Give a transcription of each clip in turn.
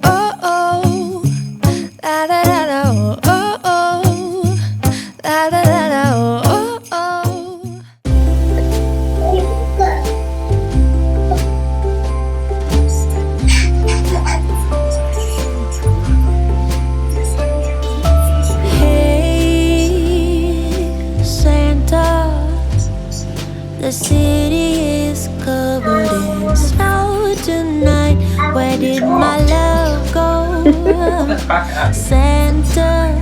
oh, oh. La da da da, oh, oh, oh. La da da da, oh, oh, oh. Hey, Santa, the city is covered in snow tonight. Where did my love go? Santa,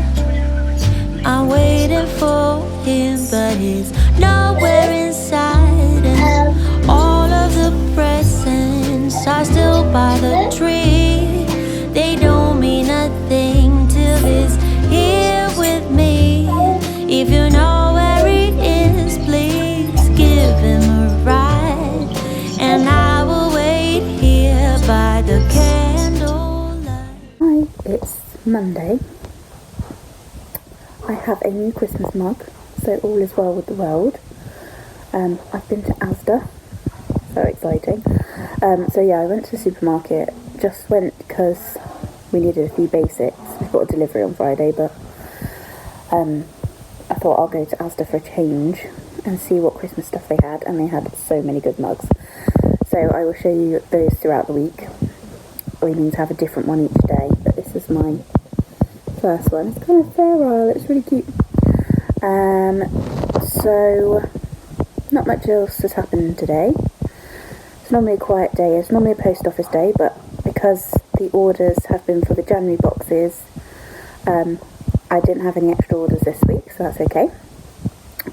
I'm waiting for him, but he's nowhere inside. And all of the presents are still by the tree. They don't mean a thing till he's here with me. If you know where he is, please give him a ride, and I will wait here by the candlelight. Hi, it's Monday. I have a new Christmas mug, so all is well with the world. I've been to Asda, so exciting. So yeah, I went to the supermarket, just went because we needed a few basics. We've got a delivery on Friday, but I thought I'll go to Asda for a change and see what Christmas stuff they had, and they had so many good mugs. So I will show you those throughout the week. We need to have a different one each day, but this is my first one. It's kind of sterile, it's really cute. So not much else has happened today. It's normally a quiet day. It's normally a post office day, but because the orders have been for the January boxes, I didn't have any extra orders this week, so that's okay.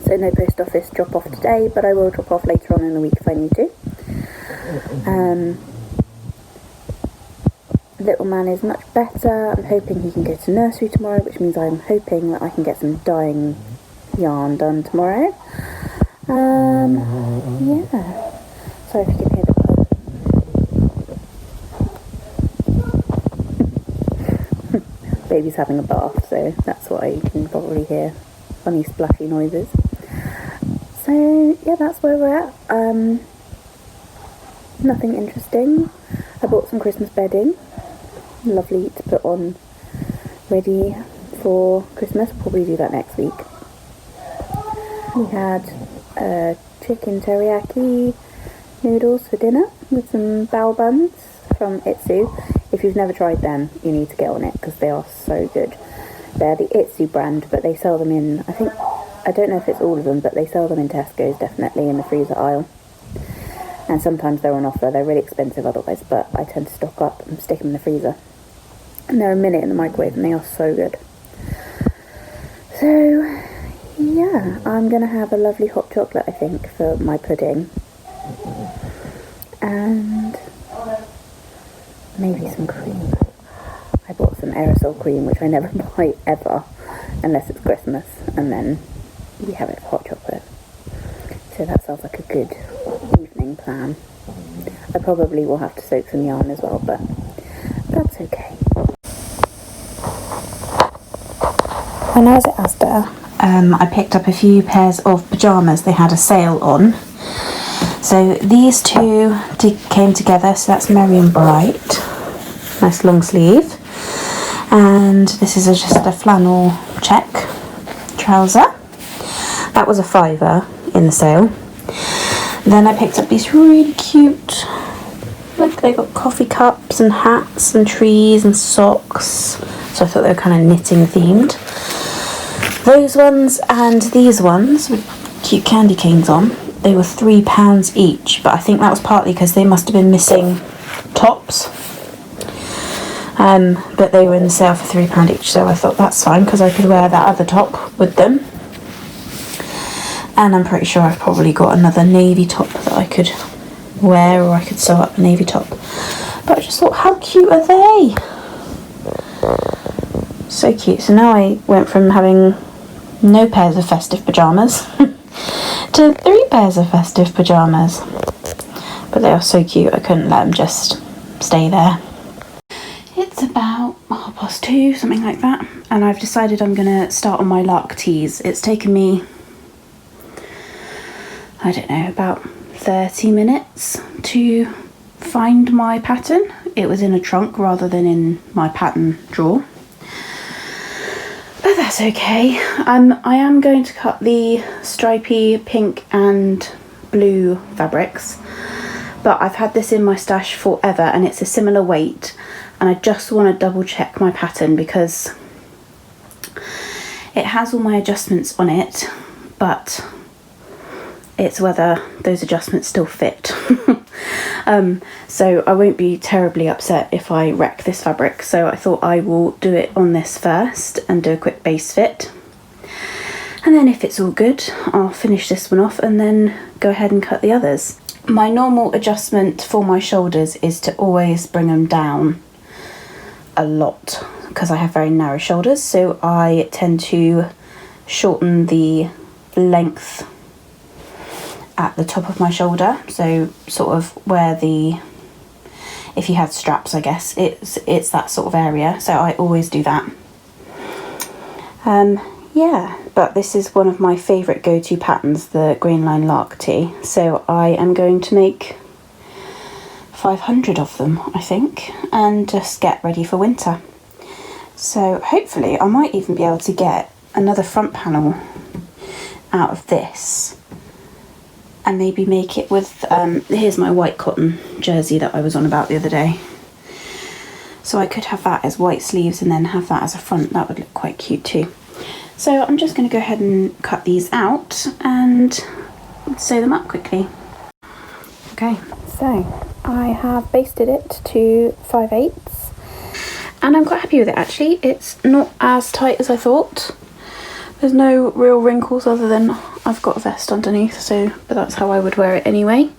So no post office drop off today, but I will drop off later on in the week if I need to. Little man is much better. I'm hoping he can go to nursery tomorrow, which means I'm hoping that I can get some dyeing yarn done tomorrow. Yeah. Sorry if you can hear the pub. Baby's having a bath, so that's why you can probably hear funny splashy noises. So yeah, that's where we're at. Nothing interesting. I bought some Christmas bedding. Lovely to put on, ready for Christmas. We'll probably do that next week. We had chicken teriyaki noodles for dinner with some bao buns from Itsu. If you've never tried them, you need to get on it because they are so good. They're the Itsu brand, but they sell them in, I don't know if it's all of them, but they sell them in Tesco's, definitely in the freezer aisle. And sometimes they're on offer. They're really expensive otherwise, but I tend to stock up and stick them in the freezer. And they're a minute in the microwave and they are so good. So yeah, I'm going to have a lovely hot chocolate, I think, for my pudding. And maybe some cream. I bought some aerosol cream, which I never buy ever, unless it's Christmas, and then we have it for hot chocolate. So that sounds like a good evening plan. I probably will have to soak some yarn as well, but that's okay. When I was at Asda, I picked up a few pairs of pyjamas. They had a sale on. So these two came together, so that's Merry and Bright. Nice long sleeve. And this is just a flannel check trouser. That was a £5 in the sale. Then I picked up these really cute, look, they got coffee cups and hats and trees and socks. So I thought they were kind of knitting themed. Those ones and these ones with cute candy canes on, they were £3 each, but I think that was partly because they must have been missing tops. But they were in the sale for £3 each, so I thought that's fine because I could wear that other top with them. And I'm pretty sure I've probably got another navy top that I could wear, or I could sew up a navy top. But I just thought, how cute are they? So cute. So now I went from having no pairs of festive pyjamas to 3 pairs of festive pyjamas. But they are so cute, I couldn't let them just stay there. It's about 2:30, something like that, and I've decided I'm going to start on my lark tees. It's taken me, I don't know, about 30 minutes to find my pattern. it was in a trunk rather than in my pattern drawer. But that's okay. I am going to cut the stripy pink and blue fabrics, but I've had this in my stash forever and it's a similar weight, and I just want to double check my pattern because it has all my adjustments on it, but it's whether those adjustments still fit. So I won't be terribly upset if I wreck this fabric, so I thought I will do it on this first and do a quick base fit, and then if it's all good I'll finish this one off and then go ahead and cut the others. My normal adjustment for my shoulders is to always bring them down a lot because I have very narrow shoulders, so I tend to shorten the length at the top of my shoulder, so sort of where the, if you had straps, I guess it's that sort of area, so I always do that. Yeah, but this is one of my favourite go-to patterns, the Green Line Lark tee, so I am going to make 500 of them, I think, and just get ready for winter. So hopefully I might even be able to get another front panel out of this and maybe make it with, here's my white cotton jersey that I was on about the other day. So I could have that as white sleeves and then have that as a front. That would look quite cute too. So I'm just going to go ahead and cut these out and sew them up quickly. Okay, so I have basted it to 5/8 and I'm quite happy with it actually. It's not as tight as I thought. There's no real wrinkles other than I've got a vest underneath, so but that's how I would wear it anyway.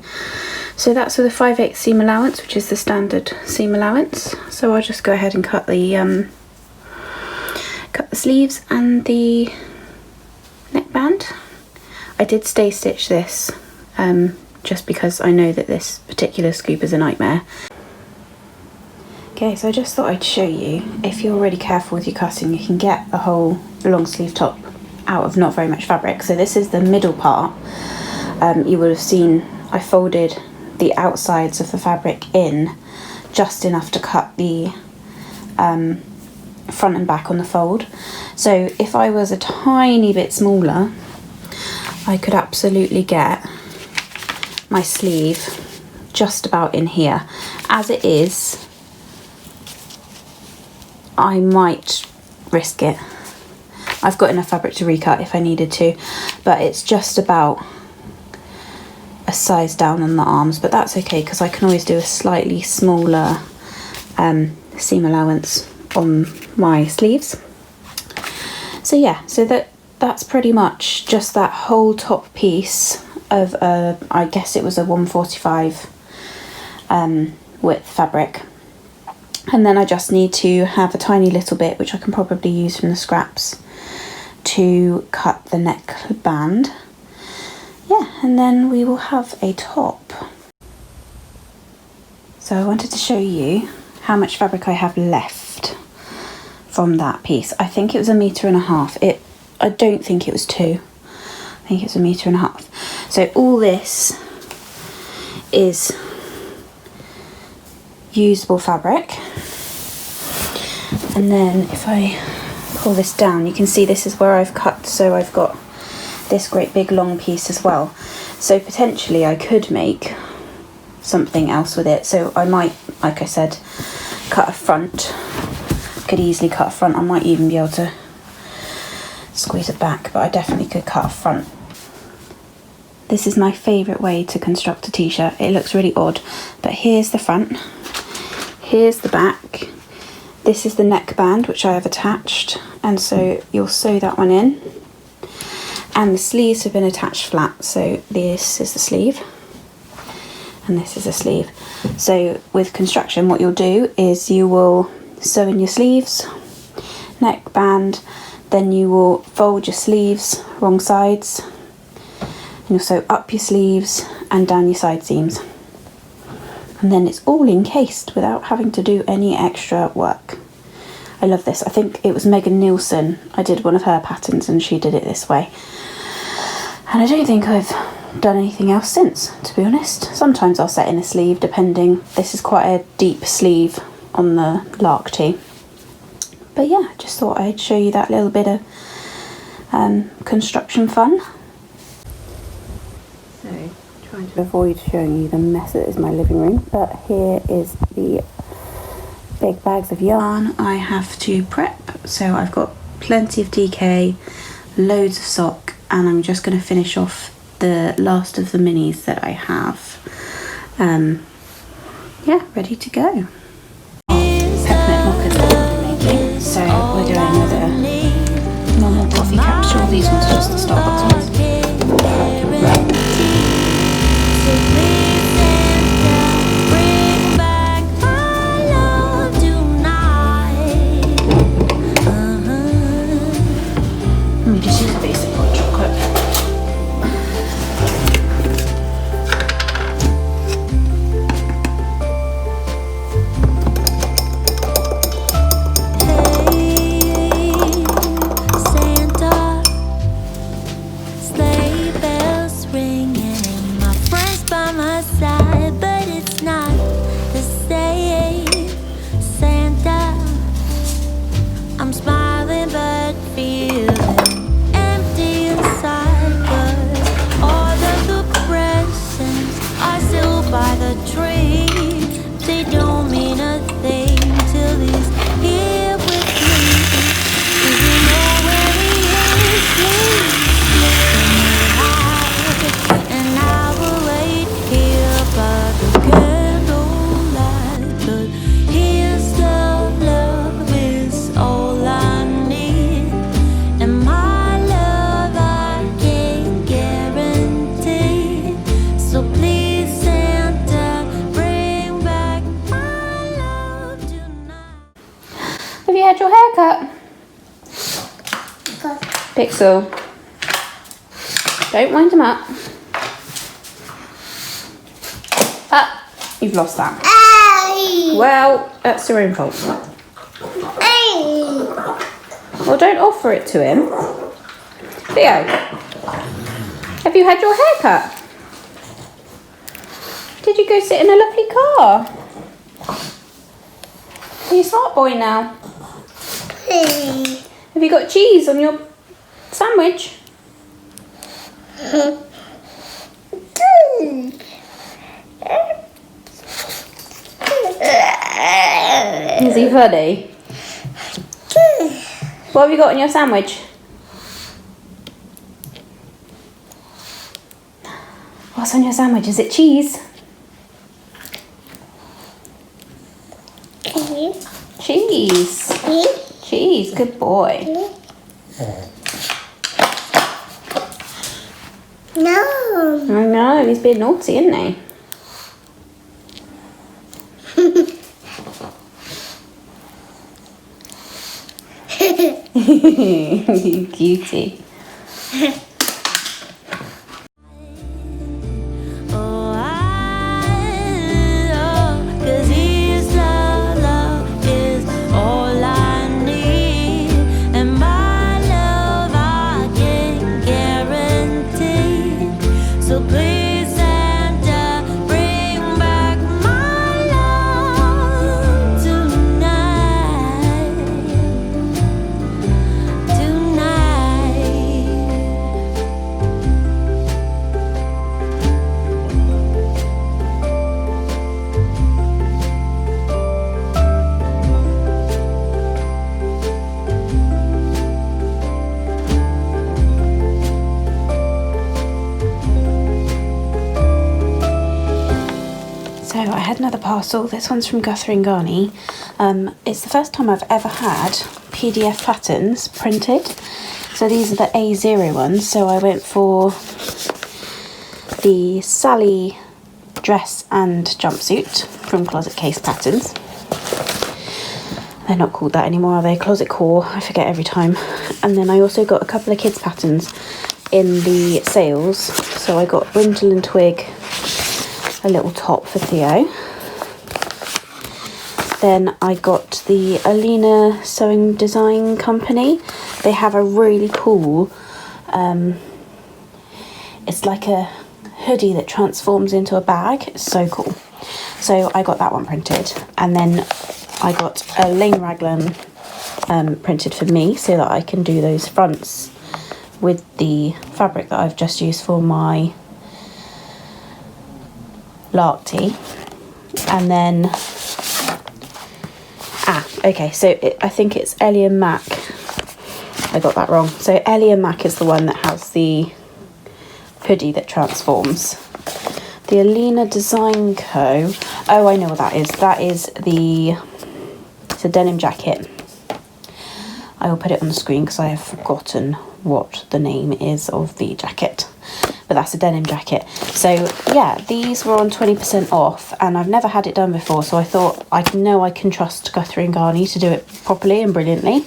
So that's with a 5/8 seam allowance, which is the standard seam allowance. So I'll just go ahead and cut the sleeves and the neckband. I did stay stitch this just because I know that this particular scoop is a nightmare. Okay, so I just thought I'd show you, if you're really careful with your cutting, you can get a whole long sleeve top out of not very much fabric. So this is the middle part. You would have seen I folded the outsides of the fabric in just enough to cut the front and back on the fold. So if I was a tiny bit smaller, I could absolutely get my sleeve just about in here. As it is, I might risk it. I've got enough fabric to recut if I needed to, but it's just about a size down on the arms, but that's okay because I can always do a slightly smaller seam allowance on my sleeves. So yeah, so that's pretty much just that whole top piece of I guess it was a 145 width fabric. And then I just need to have a tiny little bit, which I can probably use from the scraps, to cut the neckband. Yeah, and then we will have a top. So I wanted to show you how much fabric I have left from that piece. I think it was 1.5 meters. I don't think it was 2. I think it was 1.5 meters. So all this is usable fabric, and then if I pull this down you can see this is where I've cut, so I've got this great big long piece as well. So potentially I could make something else with it, so I might, like I said, cut a front. Could easily cut a front. I might even be able to squeeze it back, but I definitely could cut a front. This is my favourite way to construct a t-shirt. It looks really odd, but here's the front. Here's the back. This is the neckband, which I have attached, and so you'll sew that one in. And the sleeves have been attached flat, so this is the sleeve, and this is the sleeve. So with construction, what you'll do is you will sew in your sleeves, neckband, then you will fold your sleeves wrong sides, and you'll sew up your sleeves and down your side seams. And then it's all encased without having to do any extra work. I love this. I think it was Megan Nielsen. I did one of her patterns and she did it this way. And I don't think I've done anything else since, to be honest. Sometimes I'll set in a sleeve depending. This is quite a deep sleeve on the lark tee. But yeah, just thought I'd show you that little bit of construction fun. So, trying to avoid showing you the mess that is my living room, but here is the big bags of yarn I have to prep. So I've got plenty of DK, loads of sock, and I'm just going to finish off the last of the minis that I have. Yeah, ready to go. Peppermint mochas that I'm making. So we're doing with a normal coffee capsule. These ones are just the Starbucks ones. Let me just use a basic hot chocolate. Had your haircut? Pixel. Don't wind him up. Ah, you've lost that. Well, that's your own fault. Well, don't offer it to him. Theo, have you had your haircut? Did you go sit in a lovely car? Are you a smart boy now? Have you got cheese on your sandwich? Is he funny? What have you got on your sandwich? What's on your sandwich? Is it cheese? Cheese. Cheese, good boy. No. I know, he's being naughty, isn't he? You cutie. So I had another parcel. This one's from Guthrie & Garney. It's the first time I've ever had PDF patterns printed. So these are the A0 ones. So I went for the Sally dress and jumpsuit from Closet Case Patterns. They're not called that anymore, are they? Closet Core, I forget every time. And then I also got a couple of kids patterns in the sales. So I got Brindle and Twig, a little top for Theo. Then I got the Alina Sewing Design Company. They have a really cool, it's like a hoodie that transforms into a bag. It's so cool. So I got that one printed, and then I got a Lane Raglan printed for me so that I can do those fronts with the fabric that I've just used for my lark tee. And then okay, so I think it's Ellie and Mac. I got that wrong. So Ellie and Mac is the one that has the hoodie that transforms. The Alina Design Co. Oh, I know what that is. That is it's a denim jacket. I will put it on the screen because I have forgotten what the name is of the jacket. But that's a denim jacket. So yeah, these were on 20% off, and I've never had it done before, so I thought I can trust Guthrie and Garni to do it properly and brilliantly.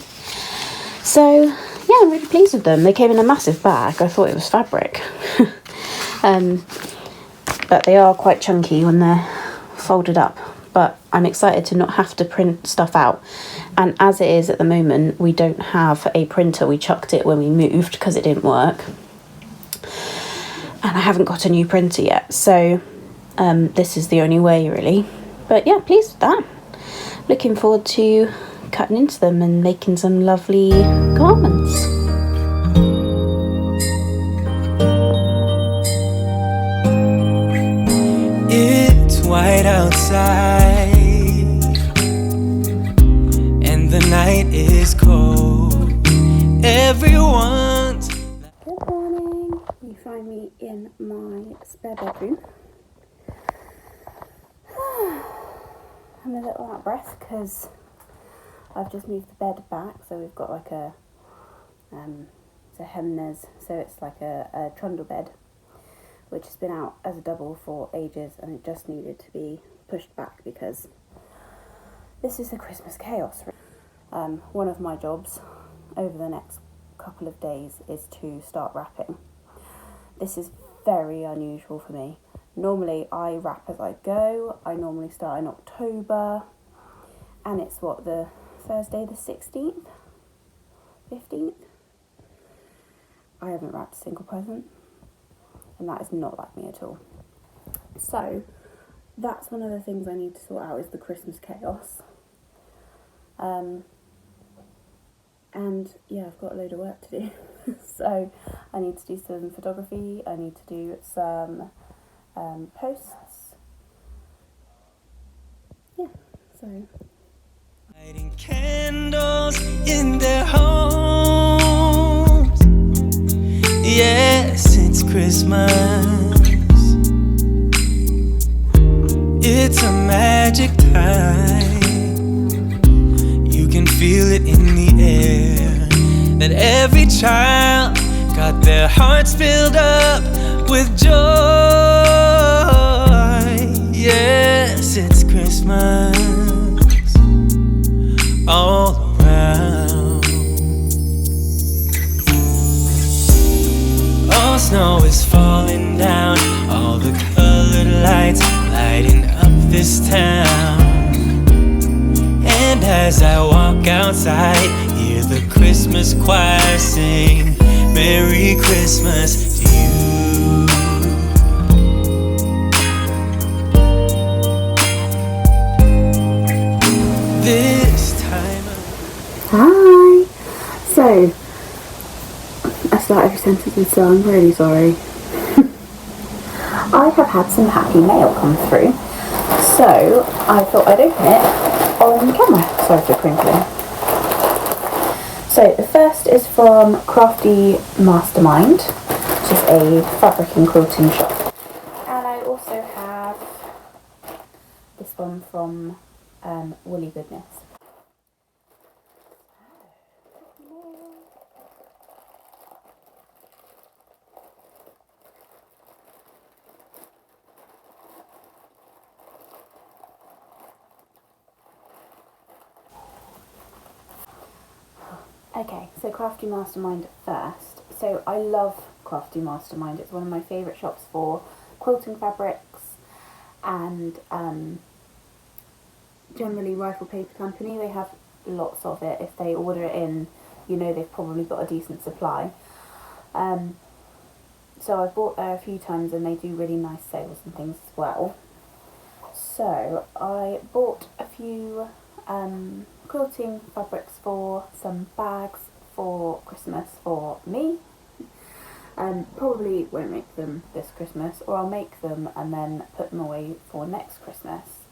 So yeah, I'm really pleased with them. They came in a massive bag. I thought it was fabric. But they are quite chunky when they're folded up. But I'm excited to not have to print stuff out. And as it is at the moment, we don't have a printer. We chucked it when we moved because it didn't work. And I haven't got a new printer yet. So this is the only way, really. But yeah, pleased with that. Looking forward to cutting into them and making some lovely garments. It's white outside and the night is cold. Everyone's... Good morning. You find me in my spare bedroom. I'm a little out of breath because I've just moved the bed back, so we've got like it's a handmade, so it's like a trundle bed, which has been out as a double for ages, and it just needed to be pushed back because this is the Christmas chaos. One of my jobs over the next couple of days is to start wrapping. This is very unusual for me. Normally I wrap as I go. I normally start in October, and it's the Thursday the 16th, 15th. I haven't wrapped a single present, and that is not like me at all. So that's one of the things I need to sort out, is the Christmas chaos. And yeah, I've got a load of work to do. So I need to do some photography, I need to do some posts. Yeah, so lighting candles in their homes. Yes, it's Christmas. It's a magic time. You can feel it in the air, that every child got their hearts filled up with joy. Yes, it's Christmas all around. All snow is falling down, all the colored lights lighting up this town. And as I walk outside, hear the Christmas choir sing Merry Christmas to you. This time hi. So I start every sentence with "so I'm really sorry." I have had some happy mail come through, so I thought I'd open it on camera. Sorry for crinkling. So the first is from Crafty Mastermind, which is a fabric and quilting shop. And I also have this one from Woolly Goodness. Okay, so Crafty Mastermind first. So I love Crafty Mastermind. It's one of my favourite shops for quilting fabrics, and generally Rifle Paper Company. They have lots of it. If they order it in, you know they've probably got a decent supply. so I've bought there a few times and they do really nice sales and things as well. So I bought a few quilting fabrics for some bags for Christmas for me. Probably won't make them this Christmas, or I'll make them and then put them away for next Christmas.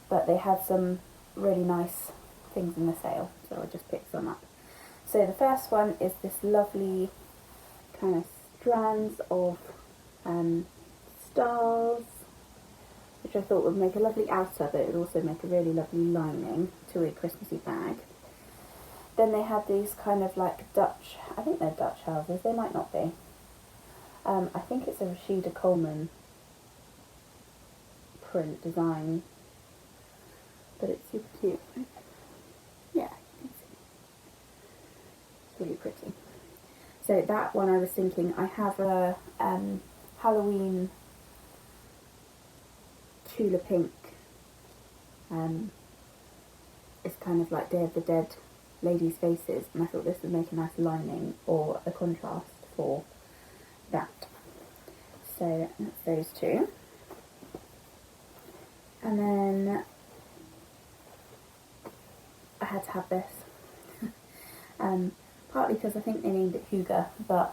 But they had some really nice things in the sale, so I just picked some up. So the first one is this lovely kind of strands of stars, which I thought would make a lovely outer, but it would also make a really lovely lining to a Christmassy bag. Then they had these kind of like Dutch, I think they're Dutch houses, they might not be. I think it's a Rashida Coleman print design, but it's super cute. Yeah, it's really pretty. So that one I was thinking, I have a Halloween Tula Pink. It's kind of like Day of the Dead ladies' faces, and I thought this would make a nice lining or a contrast for that. So that's those two. And then I had to have this. Partly because I think they named it Huga, but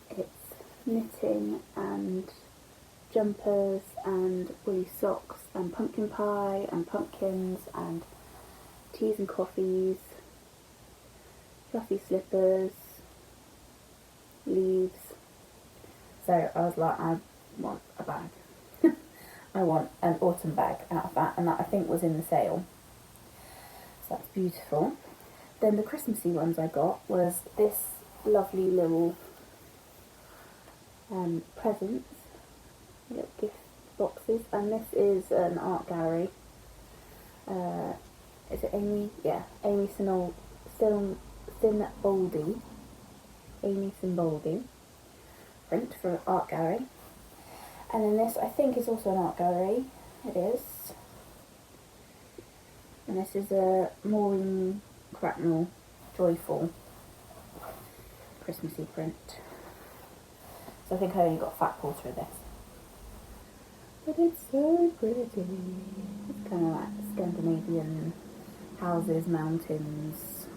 it's knitting and jumpers and woolly socks and pumpkin pie and pumpkins and teas and coffees, fluffy slippers, leaves. So I was like, I want a bag. I want an autumn bag out of that, and that I think was in the sale. So that's beautiful. Then the Christmassy ones I got was this lovely little presents, little gift boxes, and this is an art gallery. Is it Amy? Yeah, Amy Sinboldi. Amy Sinboldi print for art gallery. And then this I think is also an art gallery. It is. And this is a Maureen Cracknell Joyful Christmassy print. So I think I only got a fat quarter of this. But it's so pretty. It's kind of like Scandinavian houses, mountains,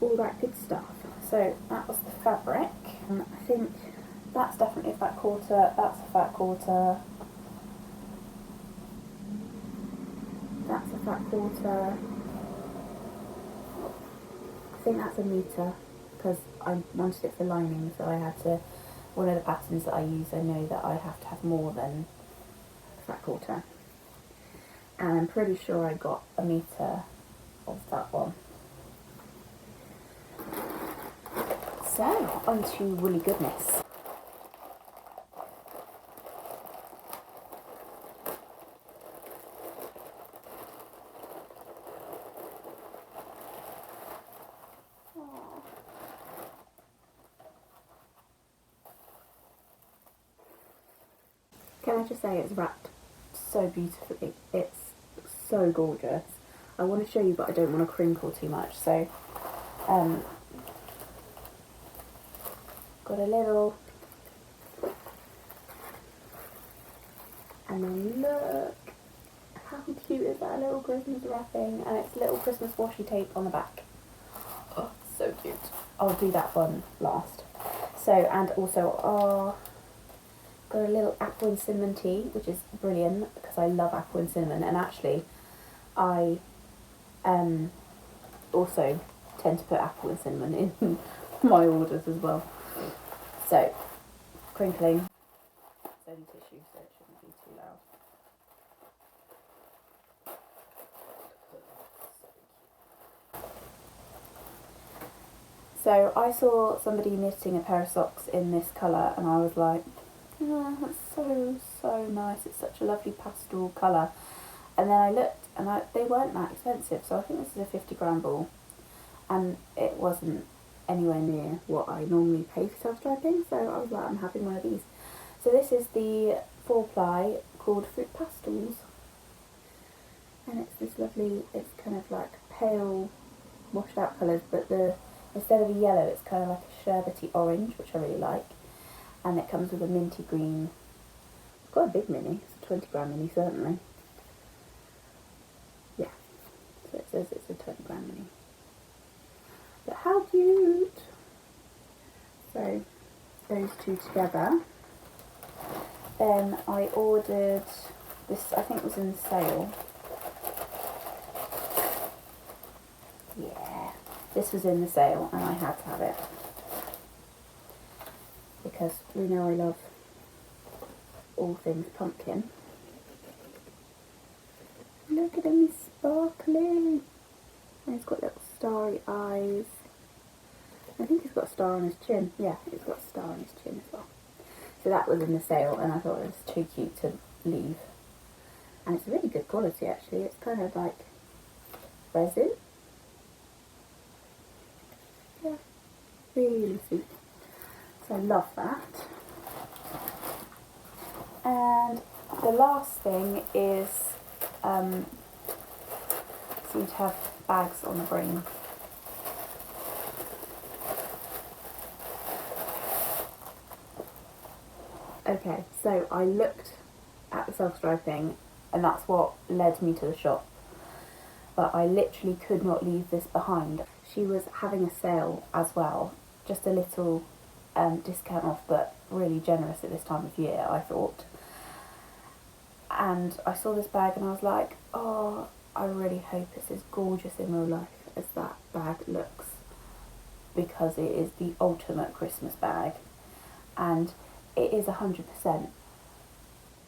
all that good stuff. So that was the fabric. And I think that's definitely a fat quarter, that's a fat quarter, that's a fat quarter. I think that's a metre, because I wanted it for lining, so I had to, one of the patterns that I use, I know that I have to have more than a fat quarter. And I'm pretty sure I got a metre of that one. So, on to woolly goodness. Can I just say it's wrapped so beautifully. It's so gorgeous. I want to show you, but I don't want to crinkle too much. So, got a little, and then look, how cute is that little Christmas wrapping? And it's little Christmas washi tape on the back. Oh, so cute. I'll do that one last. So, and also got a little apple and cinnamon tea, which is brilliant because I love apple and cinnamon, and actually I also tend to put apple and cinnamon in my orders as well. So, crinkling, it's only tissue so it shouldn't be too loud. So I saw somebody knitting a pair of socks in this colour and I was like, oh, that's so nice, it's such a lovely pastel colour. And then I looked and they weren't that expensive, so I think this is a 50 gram ball, and it wasn't anywhere near what I normally pay for self-striping, so I was like, I'm having one of these. So this is the 4-ply called Fruit Pastels, and it's this lovely, it's kind of like pale washed out colours, but the instead of a yellow, it's kind of like a sherbety orange, which I really like. And it comes with a minty green. It's got a big mini. It's a 20-gram mini, certainly. Yeah, so it says it's a 20-gram mini. But how cute! So, those two together. Then I ordered this, I think it was in sale. Yeah, this was in the sale and I had to have it. Because we know I love all things pumpkin. Look at him, he's sparkling. And he's got little starry eyes. I think he's got a star on his chin. Yeah, he's got a star on his chin as well. So that was in the sale and I thought it was too cute to leave. And it's really good quality actually. It's kind of like resin. Yeah, really sweet. So I love that. And the last thing is seem to have bags on the brain. Okay, so I looked at the self-striping and that's what led me to the shop. But I literally could not leave this behind. She was having a sale as well, just a little discount off, but really generous at this time of year, I thought. And I saw this bag and I was like, oh, I really hope it's as gorgeous in real life as that bag looks, because it is the ultimate Christmas bag. And it is 100%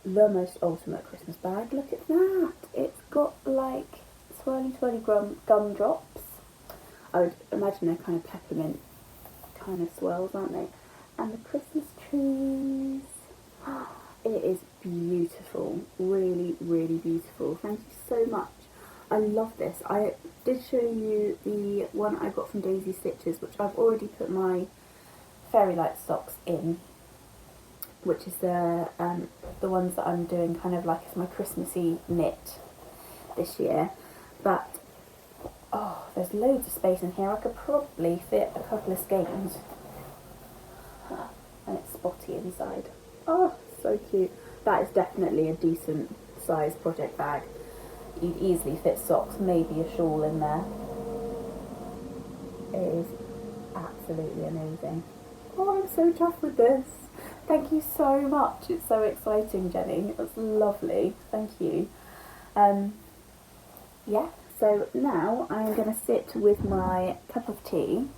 the most ultimate Christmas bag. Look at that. It's got like swirly gumdrops. I would imagine they're kind of peppermint kind of swirls, aren't they? And the Christmas trees. It is beautiful. Really, really beautiful. Thank you so much. I love this. I did show you the one I got from Daisy Stitches, which I've already put my fairy light socks in, which is the ones that I'm doing kind of like as my Christmassy knit this year. But oh, there's loads of space in here. I could probably fit a couple of skeins. And it's spotty inside. Oh, so cute. That is definitely a decent size project bag. You'd easily fit socks, maybe a shawl in there. It is absolutely amazing. Oh, I'm so chuffed with this. Thank you so much. It's so exciting, Jenny. It's lovely. Thank you. Yeah, so now I'm going to sit with my cup of tea.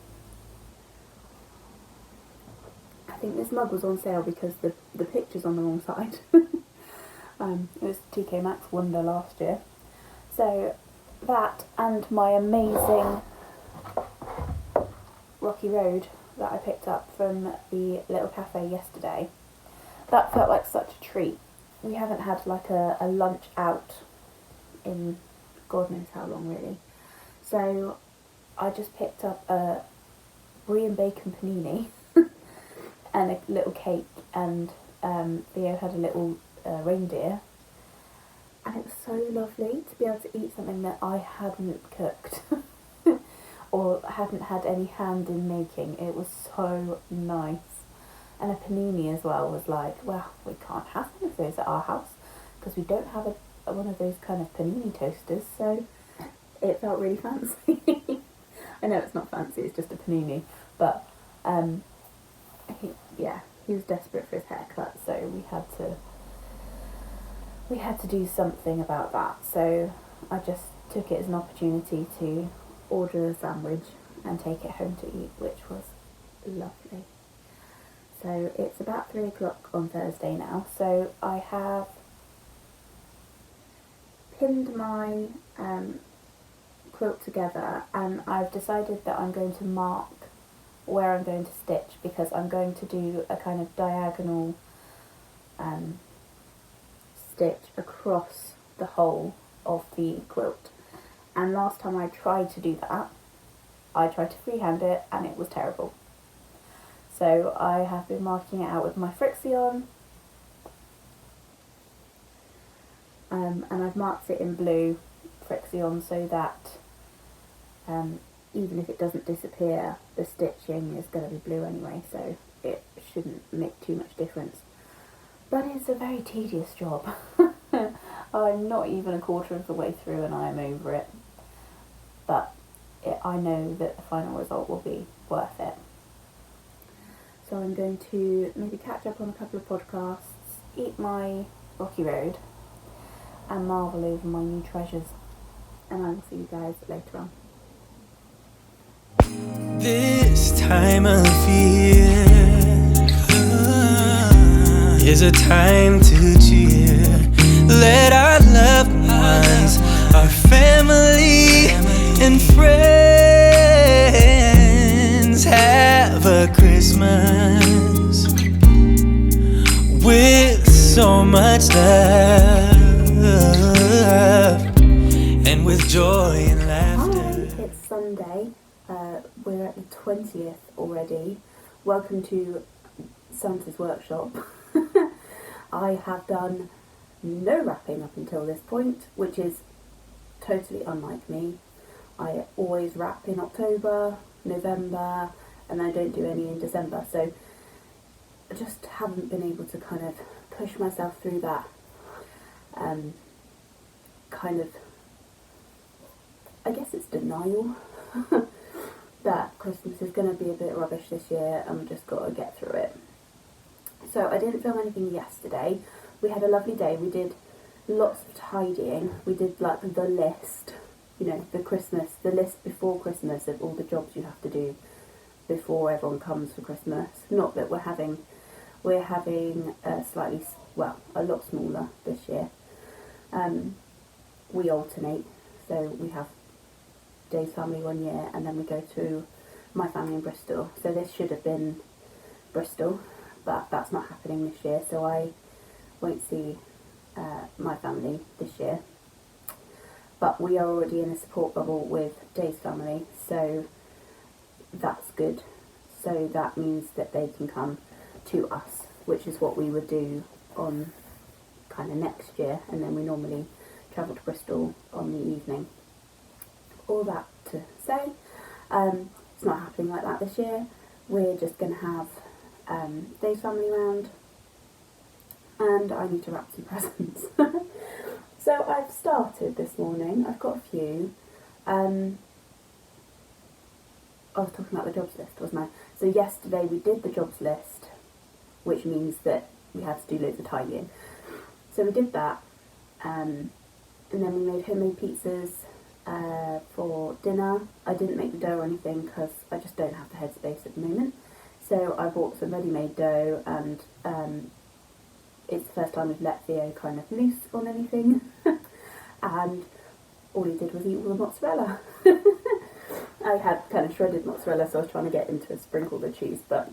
I think this mug was on sale because the picture's on the wrong side. It was TK Maxx Wonder last year. So that and my amazing Rocky Road that I picked up from the little cafe yesterday. That felt like such a treat. We haven't had like a lunch out in God knows how long really. So I just picked up a brie and bacon panini and a little cake, and Theo had a little reindeer. And it was so lovely to be able to eat something that I hadn't cooked or hadn't had any hand in making. It was so nice. And a panini as well was like, well, we can't have one of those at our house because we don't have one of those kind of panini toasters, so it felt really fancy. I know it's not fancy, it's just a panini, but he was desperate for his haircut, so we had to do something about that. So I just took it as an opportunity to order a sandwich and take it home to eat, which was lovely. So it's about 3 o'clock on Thursday now, so I have pinned my quilt together, and I've decided that I'm going to mark where I'm going to stitch, because I'm going to do a kind of diagonal stitch across the whole of the quilt. And last time I tried to do that, I tried to freehand it and it was terrible. So I have been marking it out with my Frixion, and I've marked it in blue Frixion so that even if it doesn't disappear, the stitching is going to be blue anyway, so it shouldn't make too much difference. But it's a very tedious job. I'm not even a quarter of the way through and I am over it. But I know that the final result will be worth it. So I'm going to maybe catch up on a couple of podcasts, eat my Rocky Road, and marvel over my new treasures. And I will see you guys later on. This time of year is a time to cheer. Let our loved ones, our family and friends have a Christmas with so much love and with joy and laughter. Hi, it's Sunday. We're at the 20th already. Welcome to Santa's workshop. I have done no wrapping up until this point, which is totally unlike me. I always wrap in October, November, and I don't do any in December, so I just haven't been able to kind of push myself through that kind of, I guess it's denial that Christmas is going to be a bit rubbish this year and we've just got to get through it. So I didn't film anything yesterday. We had a lovely day. We did lots of tidying. We did like the list, you know, the list before Christmas of all the jobs you have to do before everyone comes for Christmas. Not that we're having a lot smaller this year. We alternate, so we have Dave's family one year and then we go to my family in Bristol. So this should have been Bristol, but that's not happening this year, so I won't see my family this year. But we are already in a support bubble with Dave's family, so that's good. So that means that they can come to us, which is what we would do on kind of next year, and then we normally travel to Bristol on the evening. All that to say, it's not happening like that this year. We're just going to have Dave's family round, and I need to wrap some presents. So I've started this morning. I've got a few. I was talking about the jobs list, wasn't I? So yesterday we did the jobs list, which means that we had to do loads of tidying. So we did that, and then we made homemade pizzas for dinner. I didn't make the dough or anything because I just don't have the headspace at the moment. So I bought some ready-made dough, and it's the first time we've let Theo kind of loose on anything. And all he did was eat all the mozzarella. I had kind of shredded mozzarella, so I was trying to get him to sprinkle the cheese, but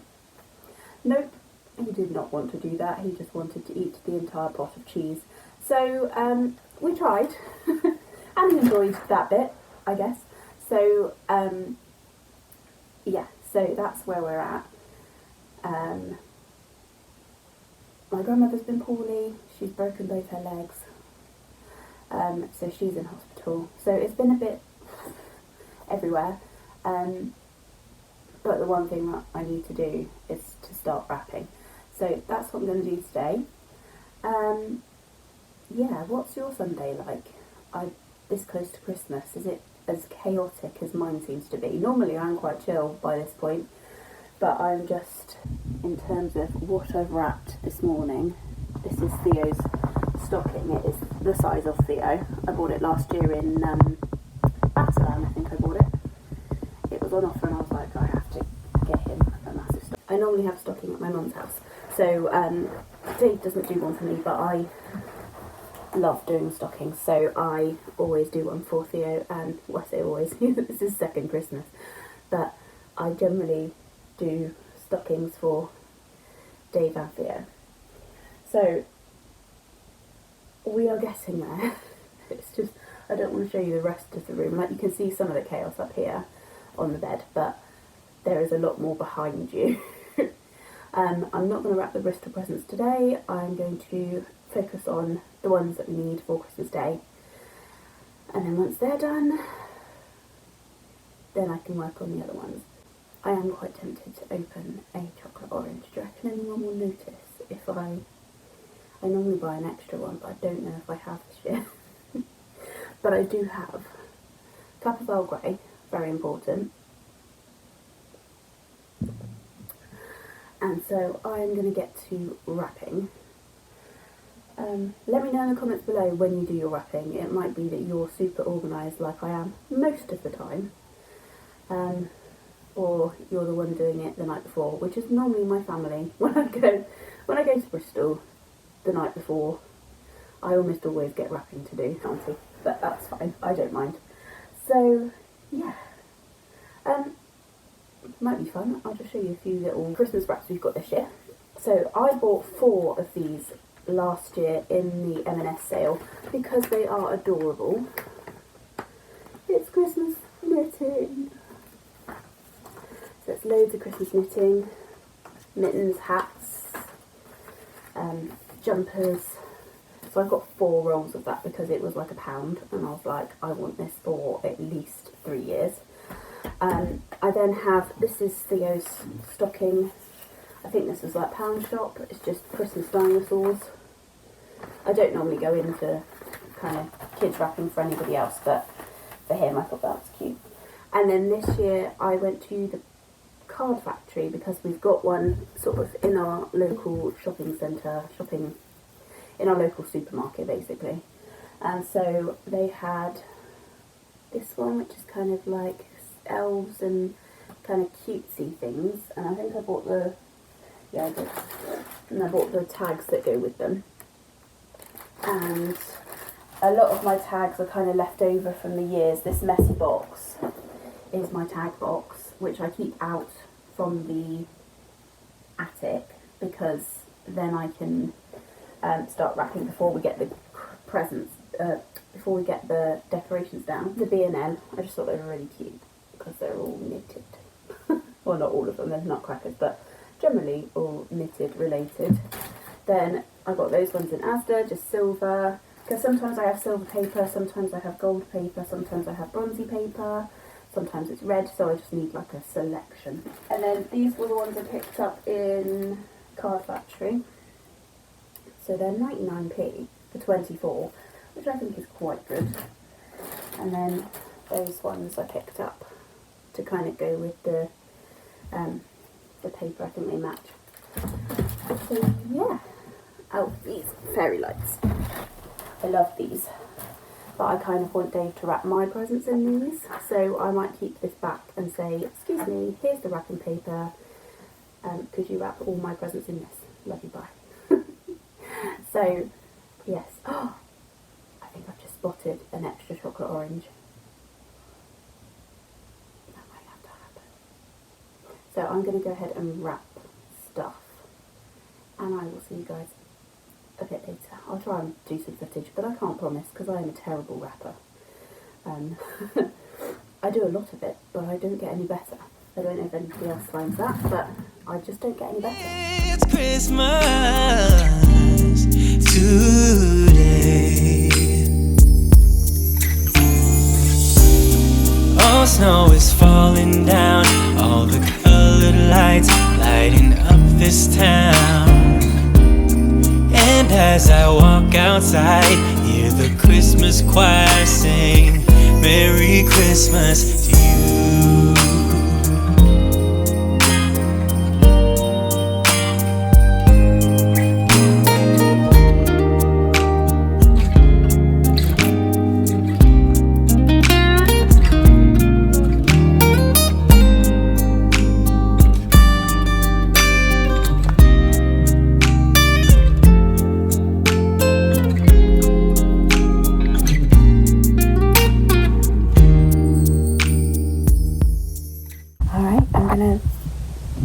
nope, he did not want to do that. He just wanted to eat the entire pot of cheese. So we tried and enjoyed that bit, I guess. So yeah, so that's where we're at. My grandmother's been poorly. She's broken both her legs, so she's in hospital. So it's been a bit everywhere, but the one thing that I need to do is to start wrapping. So that's what I'm going to do today. Yeah, what's your Sunday like? This close to Christmas, is it as chaotic as mine seems to be? Normally I'm quite chill by this point, but I'm just, in terms of what I've wrapped this morning, this is Theo's stocking. It is the size of Theo. I bought it last year in Battleland, I think I bought it. It was on offer and I was like, I have to get him a massive stocking. I normally have stocking at my mum's house, so Dave doesn't do one for me, but I love doing stockings, so I always do one for Theo, and well, I say always, this is second Christmas, but I generally do stockings for Dave and Theo. So we are getting there. It's just, I don't want to show you the rest of the room. Like, you can see some of the chaos up here on the bed, but there is a lot more behind you. I'm not going to wrap the Bristol presents today. I'm going to focus on the ones that we need for Christmas Day, and then once they're done, then I can work on the other ones. I am quite tempted to open a chocolate orange. Do you reckon anyone will notice if I normally buy an extra one, but I don't know if I have this year. But I do have a cup of Earl Grey, very important. And so I'm going to get to wrapping. Let me know in the comments below when you do your wrapping. It might be that you're super organised like I am most of the time. Or you're the one doing it the night before, which is normally my family. When I go to Bristol the night before, I almost always get wrapping to do, auntie, but that's fine, I don't mind. So yeah, might be fun. I'll just show you a few little Christmas wraps we've got this year. So I bought 4 of these last year in the M&S sale because they are adorable. It's Christmas knitting. So it's loads of Christmas knitting, mittens, hats, jumpers. So I've got 4 rolls of that because it was like £1 and I was like, I want this for at least 3 years. I then have, this is Theo's stocking. I think this was like Pound Shop. It's just Christmas dinosaurs. I don't normally go into kind of kids wrapping for anybody else, but for him I thought that was cute. And then this year I went to the card factory because we've got one sort of in our local shopping centre, in our local supermarket basically. And so they had this one which is kind of like elves and kind of cutesy things, and I think I bought I bought the tags that go with them. And a lot of my tags are kind of left over from the years. This messy box is my tag box, which I keep out from the attic because then I can start wrapping before we get the presents, before we get the decorations down. The B&M, I just thought they were really cute because they're all knitted. Well, not all of them, there's nutcrackers, but generally all knitted related. Then I got those ones in Asda, just silver, because sometimes I have silver paper, sometimes I have gold paper, sometimes I have bronzy paper, sometimes it's red, so I just need like a selection. And then these were the ones I picked up in Card Factory. So they're 99p for 24, which I think is quite good. And then those ones I picked up to kind of go with the paper. I think they match. So yeah. Oh, these fairy lights. I love these. But I kind of want Dave to wrap my presents in these, so I might keep this back and say, excuse me, here's the wrapping paper. Could you wrap all my presents in this? Love you, bye. So, yes. Oh, I think I've just spotted an extra chocolate orange. That might have to happen. So I'm going to go ahead and wrap stuff. And I will see you guys a bit later. I'll try and do some footage, but I can't promise because I am a terrible rapper. I do a lot of it, but I don't get any better. I don't know if anybody else finds that, but I just don't get any better. It's Christmas today. All snow is falling down, all the colored lights lighting up this town. And as I walk outside, hear the Christmas choir sing Merry Christmas to you.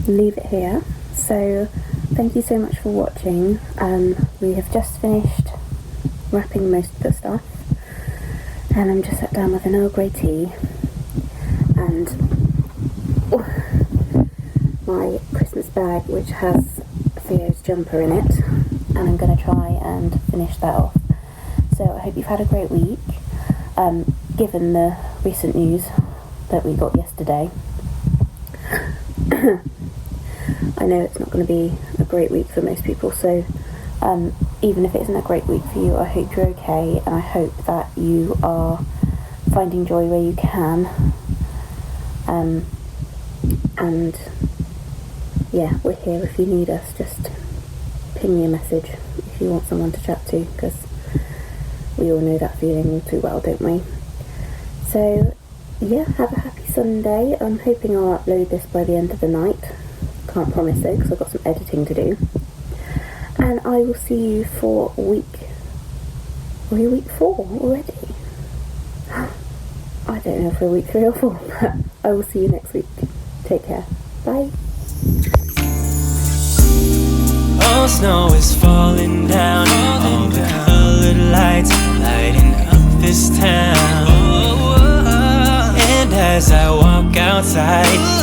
Leave it here. So thank you so much for watching. We have just finished wrapping most of the stuff, and I'm just sat down with an Earl Grey tea and my Christmas bag, which has Theo's jumper in it, and I'm going to try and finish that off. So I hope you've had a great week. Given the recent news that we got yesterday. I know it's not going to be a great week for most people, so even if it isn't a great week for you, I hope you're okay, and I hope that you are finding joy where you can. And yeah, we're here if you need us. Just ping me a message if you want someone to chat to, because we all know that feeling all too well, don't we? So yeah, have a happy Sunday. I'm hoping I'll upload this by the end of the night. Can't promise though, because I've got some editing to do. And I will see you for week 4 already? I don't know if we're week 3 or 4, but I will see you next week. Take care. Bye. Oh, snow is falling down, all the colored lights lighting up this town. And as I walk outside,